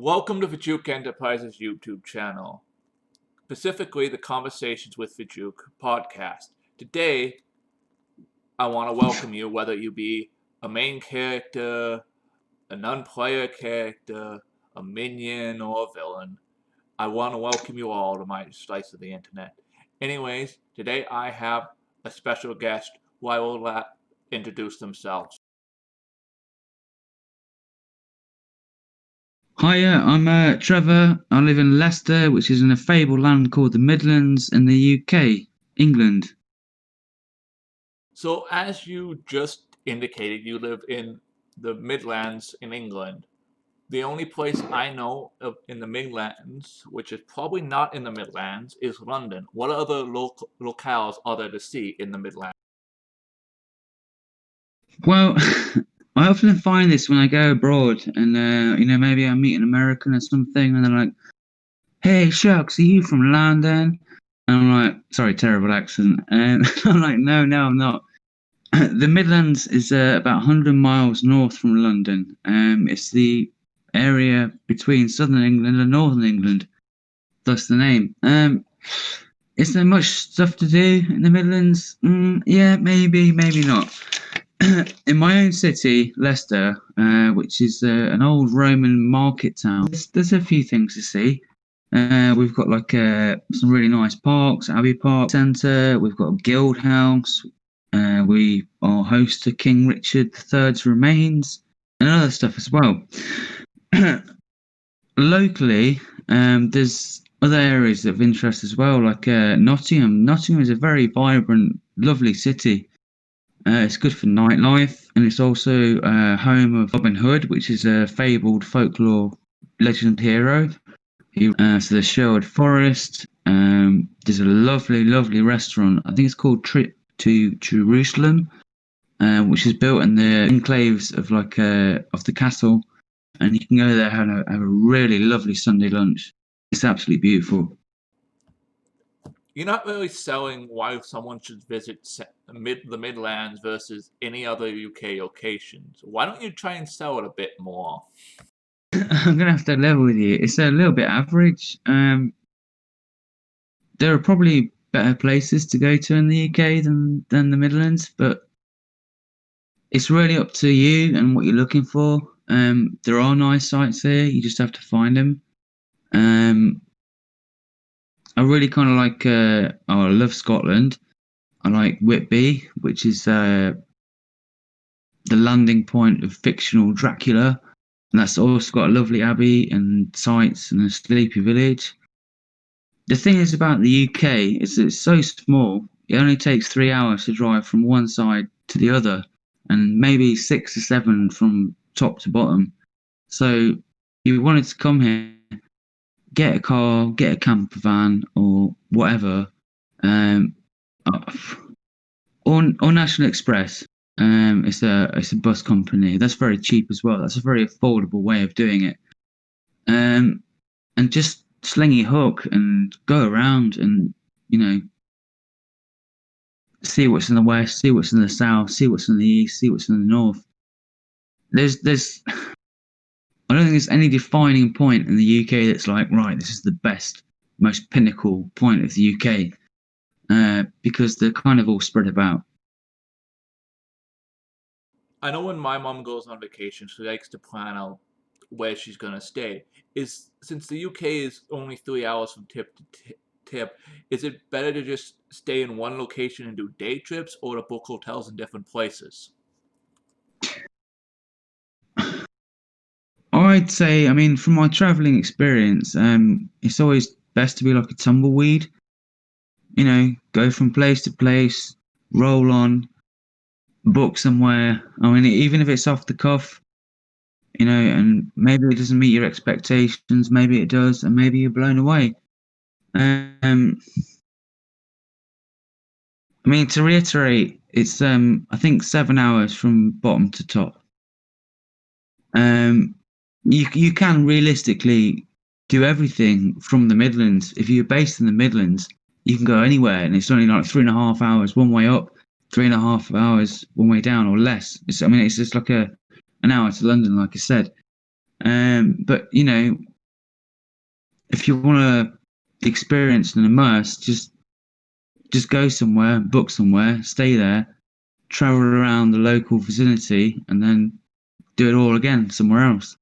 Welcome to Fjook Enterprises YouTube channel, specifically the Conversations with Fjook podcast. Today, I want to welcome you, whether you be a main character, a non-player character, a minion, or a villain. I want to welcome you all to my slice of the internet. Anyways, today I have a special guest who I will let introduce themselves. Hiya, I'm Trevor. I live in Leicester, which is in a fabled land called the Midlands in the UK, England. So, as you just indicated, you live in the Midlands in England. The only place I know of in the Midlands, which is probably not in the Midlands, is London. What other locales are there to see in the Midlands? Well, I often find this when I go abroad and, maybe I meet an American or something and they're like, "Hey, shucks, are you from London?" And I'm like, sorry, terrible accent. And I'm like, no, I'm not. The Midlands is about 100 miles north from London. It's the area between southern England and northern England, thus the name. Is there much stuff to do in the Midlands? Yeah, maybe not. In my own city, Leicester, which is an old Roman market town, there's a few things to see. We've got some really nice parks, Abbey Park Centre. We've got a guild house. We are host to King Richard III's remains and other stuff as well. Locally, there's other areas of interest as well, like Nottingham. Nottingham is a very vibrant, lovely city. It's good for nightlife, and it's also home of Robin Hood, which is a fabled folklore legend hero. So there's Sherwood Forest. There's a lovely restaurant. I think it's called Trip to Jerusalem, which is built in the enclaves of of the castle, and you can go there and have a really lovely Sunday lunch. It's absolutely beautiful. You're not really selling why someone should visit the Midlands versus any other UK locations. Why don't you try and sell it a bit more? I'm gonna have to level with you. It's a little bit average. There are probably better places to go to in the UK than the Midlands, but it's really up to you and what you're looking for. There are nice sites here. You just have to find them. I really kind of I love Scotland. I like Whitby, which is the landing point of fictional Dracula. And that's also got a lovely abbey and sites and a sleepy village. The thing is about the UK is that it's so small, it only takes 3 hours to drive from one side to the other, and maybe 6 or 7 from top to bottom. So if you wanted to come here, get a car, get a camper van or whatever, or National Express. It's a bus company. That's very cheap as well. That's a very affordable way of doing it. And just sling your hook and go around and see what's in the west, see what's in the south, see what's in the east, see what's in the north. There's I don't think there's any defining point in the UK that's like, right, this is the best, most pinnacle point of the UK, because they're kind of all spread about. I know when my mom goes on vacation, she likes to plan out where she's going to stay. Since the UK is only 3 hours from tip to tip, is it better to just stay in one location and do day trips, or to book hotels in different places? I'd say, I mean, from my travelling experience, it's always best to be like a tumbleweed. Go from place to place, roll on, book somewhere. I mean, even if it's off the cuff, and maybe it doesn't meet your expectations, maybe it does, and maybe you're blown away. I mean, to reiterate, it's I think 7 hours from bottom to top. You can realistically do everything from the Midlands. If you're based in the Midlands, you can go anywhere, and it's only like 3.5 hours one way up, 3.5 hours one way down, or less. It's just like an hour to London, like I said. But if you want to experience and immerse, just go somewhere, book somewhere, stay there, travel around the local vicinity, and then do it all again somewhere else.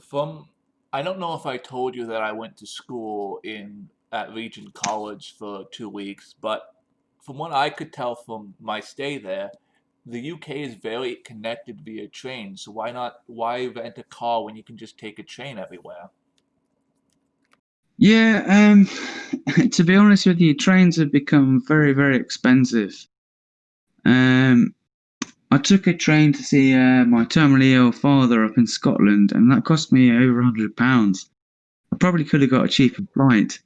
From I don't know if I told you that I went to school in at Regent College for 2 weeks, but from what I could tell from my stay there, the UK is very connected via train. So why rent a car when you can just take a train everywhere? Yeah, to be honest with you, trains have become very, very expensive. Um, I took a train to see my terminally ill father up in Scotland, and that cost me over £100. I probably could have got a cheaper flight.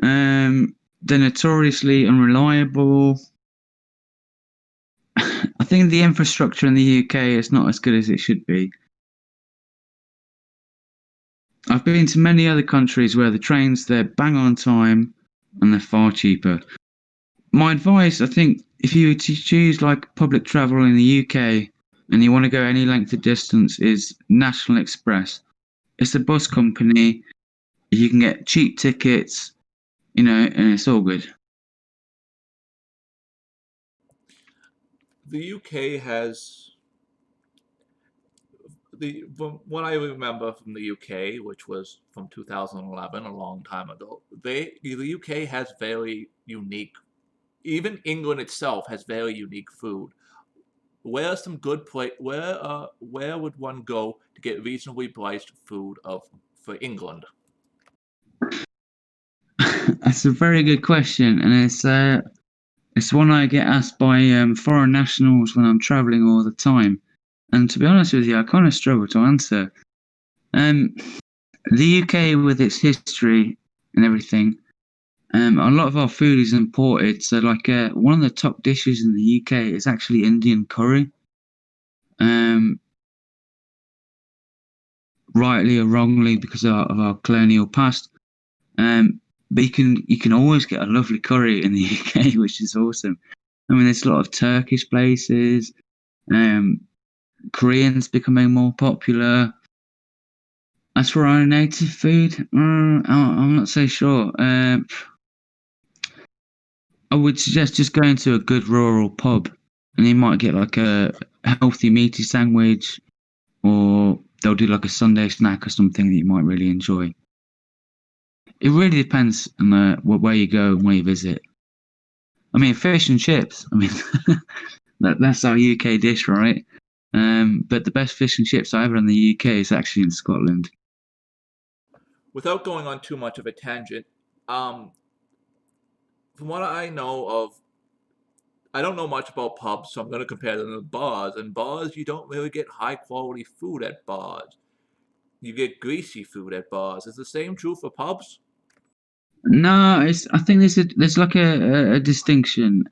They're notoriously unreliable. I think the infrastructure in the UK is not as good as it should be. I've been to many other countries where the trains they're bang on time and they're far cheaper. My advice, I think, if you were to choose like public travel in the UK and you want to go any length of distance, is National Express. It's a bus company. You can get cheap tickets, and it's all good. The UK has from what I remember from the UK, which was from 2011, a long time ago. The UK has very unique. Even England itself has very unique food. Where are some good place? Where would one go to get reasonably priced food of for England? That's a very good question, and it's one I get asked by foreign nationals when I'm traveling all the time. And to be honest with you, I kind of struggle to answer. Um, the UK, with its history and everything, a lot of our food is imported. So, like, one of the top dishes in the UK is actually Indian curry. Um, Rightly or wrongly, because of our colonial past. But you can always get a lovely curry in the UK, which is awesome. I mean, there's a lot of Turkish places. Um, Korean's becoming more popular. As for our native food, I'm not so sure. I would suggest just going to a good rural pub, and you might get like a healthy meaty sandwich, or they'll do like a Sunday snack or something that you might really enjoy. It really depends on where you go and where you visit. I mean, fish and chips. I mean, that's our UK dish, right? But the best fish and chips I ever in the UK is actually in Scotland. Without going on too much of a tangent, um, from what I know of, I don't know much about pubs, so I'm going to compare them to bars. And bars, you don't really get high quality food at bars. You get greasy food at bars. Is the same true for pubs? No, I think there's like a distinction.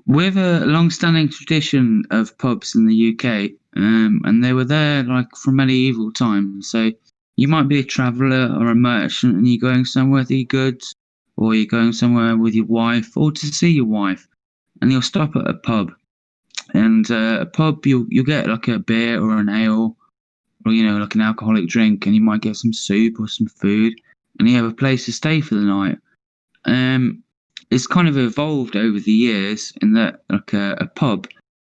We have a long-standing tradition of pubs in the UK, and they were there like from medieval times. So you might be a traveller or a merchant, and you're going somewhere with your goods, or you're going somewhere with your wife, or to see your wife, and you'll stop at a pub. And a pub, you'll get like a beer or an ale, or like an alcoholic drink, and you might get some soup or some food, and you have a place to stay for the night. Um, it's kind of evolved over the years in that like a pub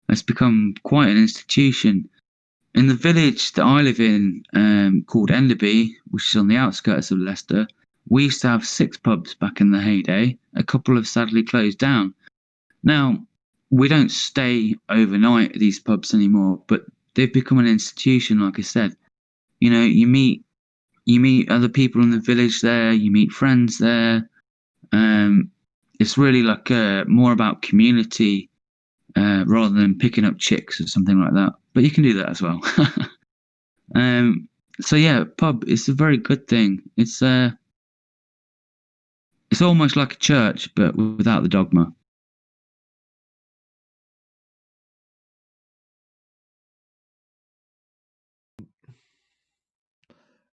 has become quite an institution. In the village that I live in, called Enderby, which is on the outskirts of Leicester, we used to have 6 pubs back in the heyday. A couple have sadly closed down. Now, we don't stay overnight at these pubs anymore, but they've become an institution, like I said. You meet other people in the village there, you meet friends there. Um, it's really like more about community rather than picking up chicks or something like that. But you can do that as well. um, so yeah, pub is a very good thing. It's almost like a church, but without the dogma.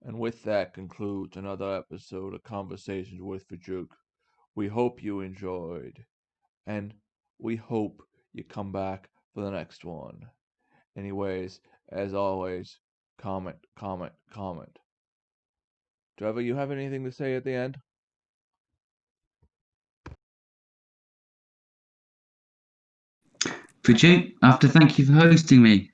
And with that concludes another episode of Conversations with Fjook. We hope you enjoyed, and we hope you come back for the next one. Anyways, as always, comment, comment, comment. Trevor, you have anything to say at the end? Fjook, I have to thank you for hosting me.